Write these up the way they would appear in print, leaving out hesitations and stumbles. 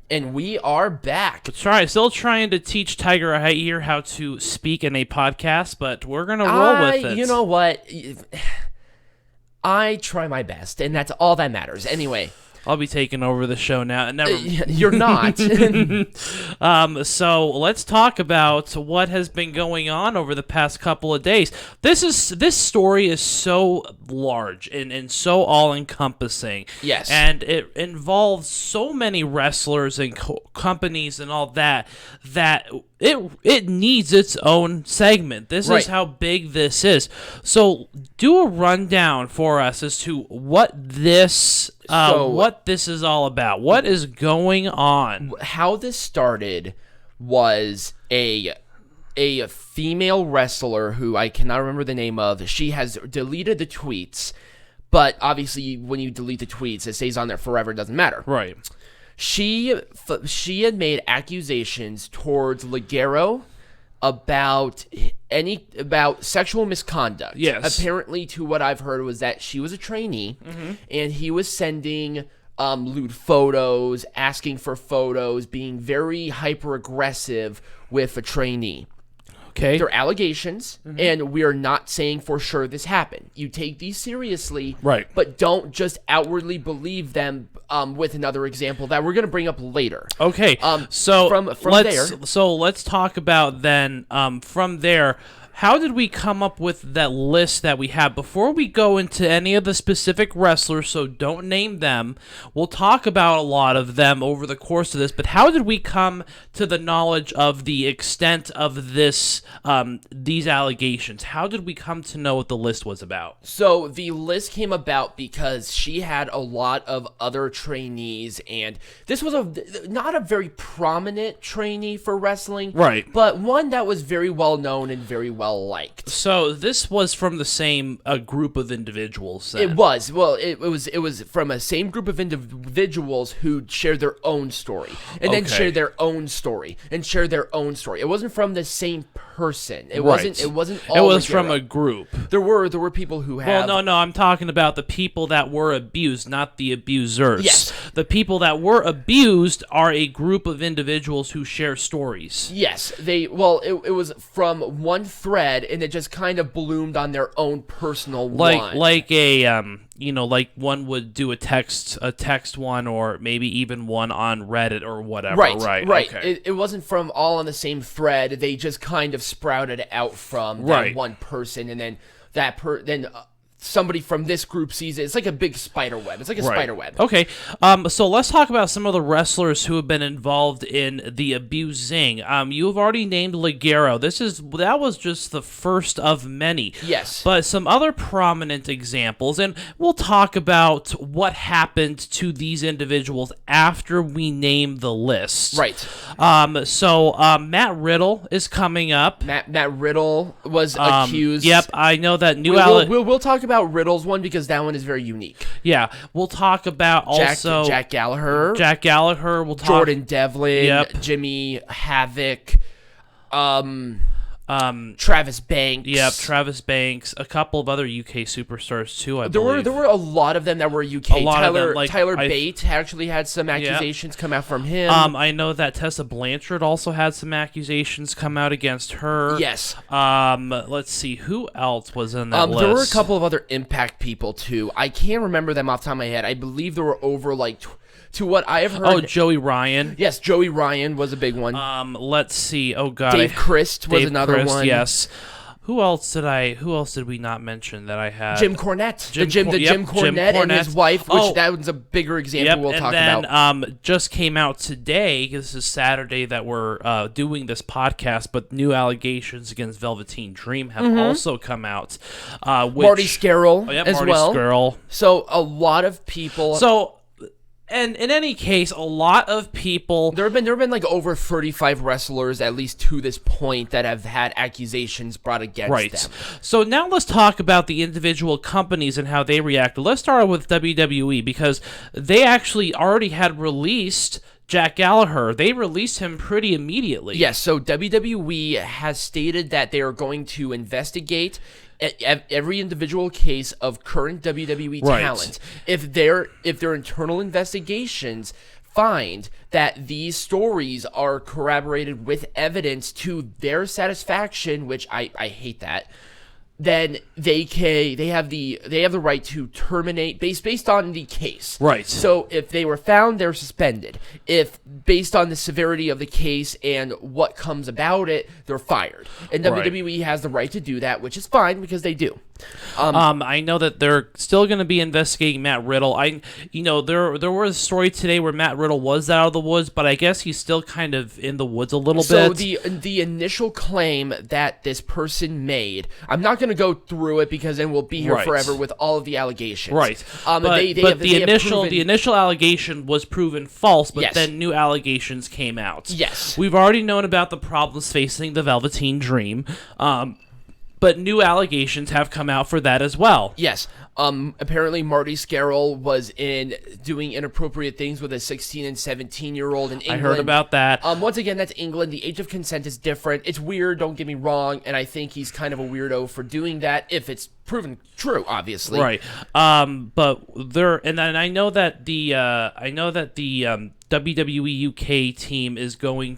And we are back. That's right. Still trying to teach Tiger here how to speak in a podcast, but we're going to roll with it. You know what? I try my best, and that's all that matters. Anyway. I'll be taking over the show now. You're not. So let's talk about what has been going on over the past couple of days. This story is so large and so all-encompassing. Yes. And it involves so many wrestlers and companies and all that it needs its own segment. This is how big this is. So do a rundown for us as to what this is all about. What is going on? How this started was a female wrestler who I cannot remember the name of. She has deleted the tweets, but obviously when you delete the tweets, it stays on there forever. It doesn't matter. Right. She had made accusations towards Ligero about sexual misconduct. Yes. Apparently, to what I've heard, was that she was a trainee, and he was sending lewd photos, asking for photos, being very hyper aggressive with a trainee. Okay. They're allegations, and we are not saying for sure this happened. You take these seriously, right? But don't just outwardly believe them. With another example that we're going to bring up later. Okay. So let's talk about then from there. How did we come up with that list that we have? Before we go into any of the specific wrestlers, so don't name them, we'll talk about a lot of them over the course of this, but how did we come to the knowledge of the extent of this, these allegations? How did we come to know what the list was about? So the list came about because she had a lot of other trainees, and this was not a very prominent trainee for wrestling, right? But one that was very well known and very well liked. So this was from the same group of individuals then. It was. Well, it was from a same group of individuals who shared their own story and then shared their own story and shared their own story. It wasn't from the same person. It wasn't all It was Ligero. from a group. There were people who have Well, no, I'm talking about the people that were abused, not the abusers. Yes. The people that were abused are a group of individuals who share stories. Yes, it was from one thread, and it just kind of bloomed on their own personal one. Like a like one would do a text one, or maybe even one on Reddit or whatever. Right. Okay. It wasn't from all on the same thread. They just kind of sprouted out from that one person, and then somebody from this group sees it. It's like a big spider web. It's like a spider web. Okay. So let's talk about some of the wrestlers who have been involved in the abusing. You have already named Ligero. That was just the first of many. Yes. But some other prominent examples, and we'll talk about what happened to these individuals after we name the list. Right. So Matt Riddle is coming up. Matt Riddle was accused. Yep, I know that new. We'll talk about Riddle's one because that one is very unique. Yeah, we'll talk about also Jack Gallagher. We'll talk Jordan Devlin. Yep. Jimmy Havoc. Travis Banks. Yep, Travis Banks. A couple of other UK superstars too. I believe there were a lot of them that were UK. A lot of them, Tyler Bate actually had some accusations come out from him. I know that Tessa Blanchard also had some accusations come out against her. Yes. Let's see who else was in that list. There were a couple of other Impact people too. I can't remember them off the top of my head. I believe there were over to what I have heard. Oh, Joey Ryan. Yes, Joey Ryan was a big one. Let's see. Oh God, Dave Christ was another one. Yes. Who else did we not mention that I had? Jim Cornette. Jim Cornette and his wife, which that was a bigger example we'll talk about. And then just came out today, this is Saturday that we're doing this podcast, but new allegations against Velveteen Dream have also come out. Marty Scurll as well. Marty Scurll. So a lot of people... And in any case, a lot of people... There have been like over 35 wrestlers, at least to this point, that have had accusations brought against them. So now let's talk about the individual companies and how they reacted. Let's start with WWE, because they actually already had released Jack Gallagher. They released him pretty immediately. Yes, so WWE has stated that they are going to investigate every individual case of current WWE talent. If their internal investigations find that these stories are corroborated with evidence to their satisfaction, which I hate that, then they have the right to terminate based on the case. Right. So if they were found, they're suspended. If based on the severity of the case and what comes about it, they're fired. And WWE has the right to do that, which is fine because they do. I know that they're still going to be investigating Matt Riddle. There was a story today where Matt Riddle was out of the woods, but I guess he's still kind of in the woods a little bit. So the initial claim that this person made, I'm not going to go through it because then we'll be here forever with all of the allegations. Right. The initial allegation was proven false, but then new allegations came out. Yes. We've already known about the problems facing the Velveteen Dream. But new allegations have come out for that as well. Yes. Apparently Marty Scurll was doing inappropriate things with a 16 and 17-year-old in England. I heard about that. Once again, that's England. The age of consent is different. It's weird, don't get me wrong, and I think he's kind of a weirdo for doing that if it's proven true, obviously. Right. But I know that the WWE UK team is going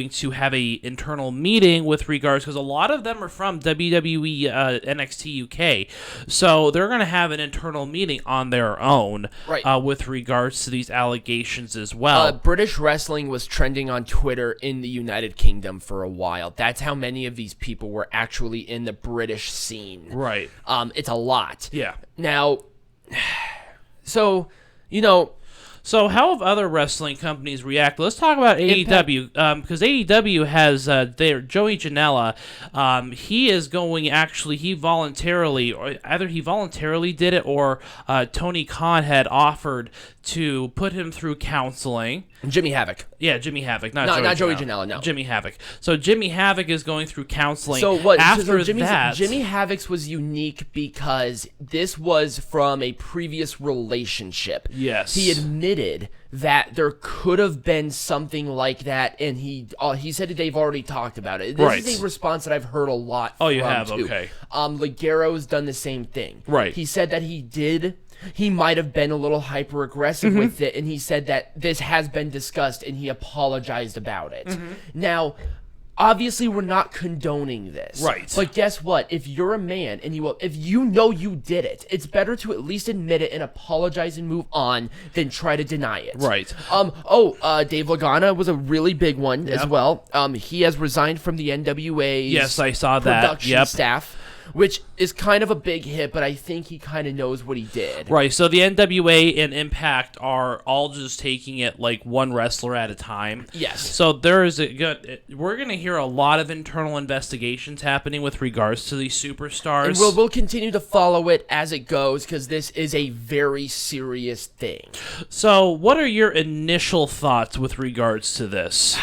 to have a internal meeting with regards, because a lot of them are from WWE NXT UK, so they're going to have an internal meeting on their own with regards to these allegations as well. British wrestling was trending on Twitter in the United Kingdom for a while. That's how many of these people were actually in the British scene. Right. It's a lot. Yeah. Now, so, So how have other wrestling companies reacted? Let's talk about AEW, because AEW has their Joey Janela. He voluntarily did it, or Tony Khan had offered to put him through counseling. Jimmy Havoc. Yeah, Jimmy Havoc, not Joey Janela, no. Jimmy Havoc. So Jimmy Havoc is going through counseling. So what? After Jimmy Havoc's was unique because this was from a previous relationship. Yes. He admitted that there could have been something like that, and he said that they've already talked about it. This is a response that I've heard a lot from, you have? too. Okay. Ligero's done the same thing. Right. He said that he might have been a little hyper-aggressive with it, and he said that this has been discussed, and he apologized about it. Now, obviously, we're not condoning this. Right. But guess what? If you're a man, and if you know you did it, it's better to at least admit it and apologize and move on than try to deny it. Right. Dave Lagana was a really big one as well. He has resigned from the NWA's Yes, I saw that. production staff, which is kind of a big hit, but I think he kind of knows what he did. Right, so the NWA and Impact are all just taking it like one wrestler at a time. Yes. So we're going to hear a lot of internal investigations happening with regards to these superstars. And we'll continue to follow it as it goes, because this is a very serious thing. So what are your initial thoughts with regards to this?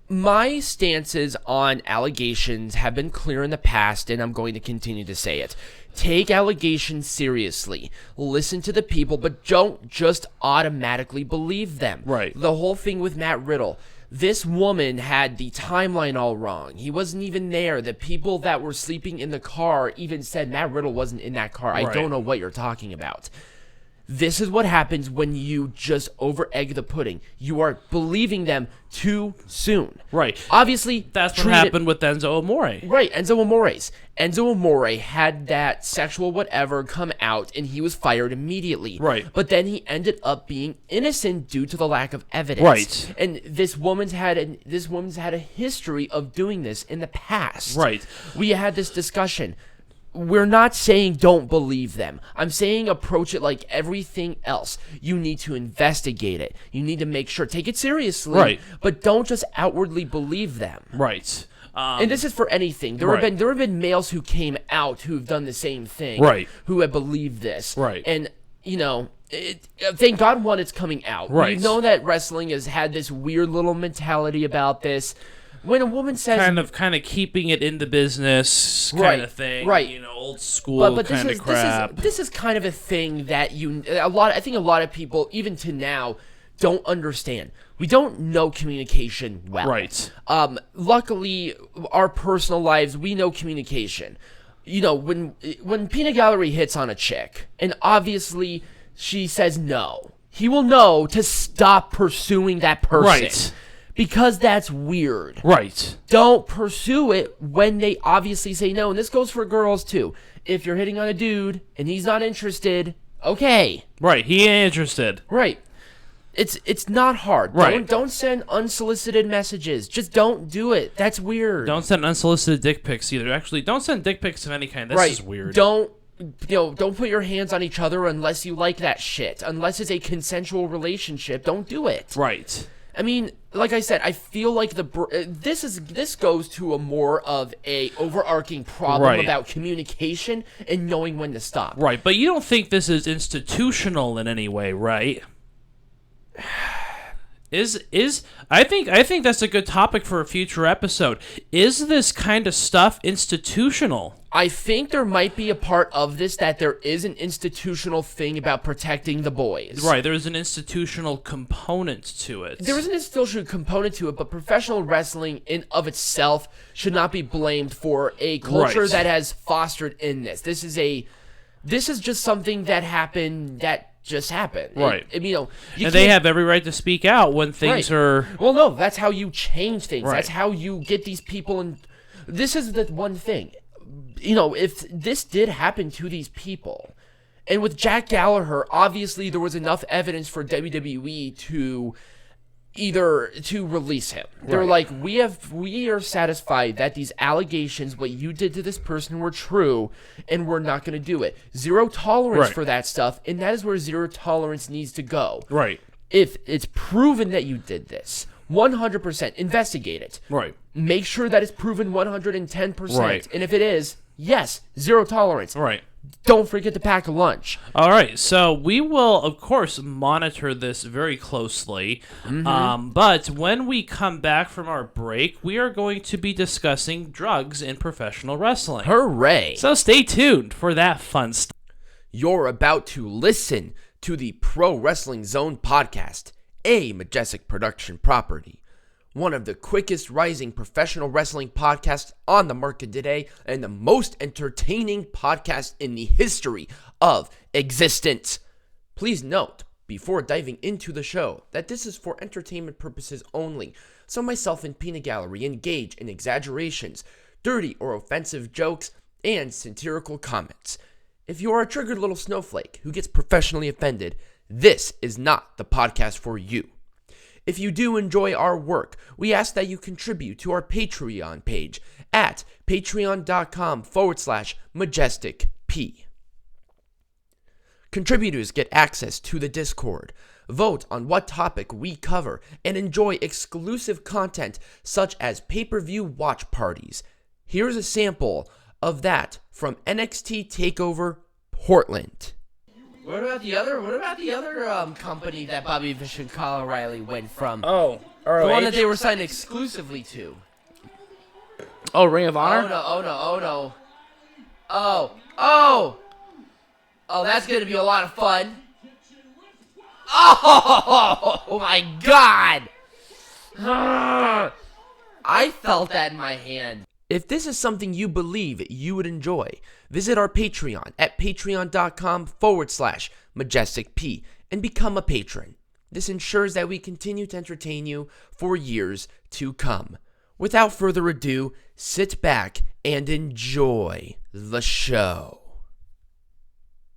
My stances on allegations have been clear in the past, and I'm going to continue to say it. Take allegations seriously. Listen to the people, but don't just automatically believe them. Right. The whole thing with Matt Riddle. This woman had the timeline all wrong. He wasn't even there. The people that were sleeping in the car even said Matt Riddle wasn't in that car. I don't know what you're talking about. This is what happens when you just over-egg the pudding. You are believing them too soon. Right. Obviously, that's what happened with Enzo Amore. Right, Enzo Amore had that sexual whatever come out, and he was fired immediately. Right. But then he ended up being innocent due to the lack of evidence. Right. And this woman's had a history of doing this in the past. Right. We had this discussion. We're not saying don't believe them. I'm saying approach it like everything else. You need to investigate it. You need to make sure. Take it seriously. Right. But don't just outwardly believe them. Right. And this is for anything. There have been males who came out who've done the same thing. Right. Who have believed this. Right. And, thank God one, it's coming out. Right. We know that wrestling has had this weird little mentality about this. When a woman says kind of keeping it in the business kind of thing, old school kind of crap. This is kind of a thing that I think a lot of people, even to now, don't understand. We don't know communication well. Right. Luckily, our personal lives, we know communication. When Peanut Gallery hits on a chick, and obviously she says no, he will know to stop pursuing that person. Right. Because that's weird. Right. Don't pursue it when they obviously say no. And this goes for girls, too. If you're hitting on a dude and he's not interested, okay. Right, he ain't interested. Right. It's not hard. Right. Don't send unsolicited messages. Just don't do it. That's weird. Don't send unsolicited dick pics either. Actually, don't send dick pics of any kind. This is weird. Don't put your hands on each other unless you like that shit. Unless it's a consensual relationship, don't do it. Right. I mean, like I said, I feel like this goes to a more of a overarching problem about communication and knowing when to stop. Right, but you don't think this is institutional in any way, right? I think that's a good topic for a future episode. Is this kind of stuff institutional? I think there might be a part of this that there is an institutional thing about protecting the boys. Right, there's an institutional component to it. There is an institutional component to it, but professional wrestling in of itself should not be blamed for a culture that has fostered in this. This is just something that happened just happened. Right. And they have every right to speak out when things are... Well, no, that's how you change things. Right. That's how you get these people in... This is the one thing. If this did happen to these people, and with Jack Gallagher, obviously there was enough evidence for WWE to release him. They're like, we are satisfied that these allegations, what you did to this person, were true, and we're not going to do it. Zero tolerance for that stuff, and that is where zero tolerance needs to go. Right. If it's proven that you did this, 100% investigate it. Right. Make sure that it's proven 110%. Right. And if it is, yes, zero tolerance. Right. Don't forget to pack a lunch. All right, so we will, of course, monitor this very closely. But when we come back from our break, we are going to be discussing drugs in professional wrestling. Hooray! So stay tuned for that fun stuff. You're about to listen to the Pro Wrestling Zone podcast, a Majestic production property. One of the quickest rising professional wrestling podcasts on the market today, and the most entertaining podcast in the history of existence. Please note, before diving into the show, that this is for entertainment purposes only, so myself and Peanut Gallery engage in exaggerations, dirty or offensive jokes, and satirical comments. If you are a triggered little snowflake who gets professionally offended, this is not the podcast for you. If you do enjoy our work, we ask that you contribute to our Patreon page at patreon.com/majesticp. Contributors get access to the Discord, vote on what topic we cover, and enjoy exclusive content such as pay-per-view watch parties. Here's a sample of that from NXT TakeOver Portland. What about the other company that Bobby Fish and Kyle O'Reilly went from? Oh, ROH? The one that they were signed exclusively to. Oh, Ring of Honor? Oh, no. Oh, that's going to be a lot of fun. Oh, my God. I felt that in my hand. If this is something you believe you would enjoy, visit our Patreon at patreon.com/majesticp and become a patron. This ensures that we continue to entertain you for years to come. Without further ado, sit back and enjoy the show.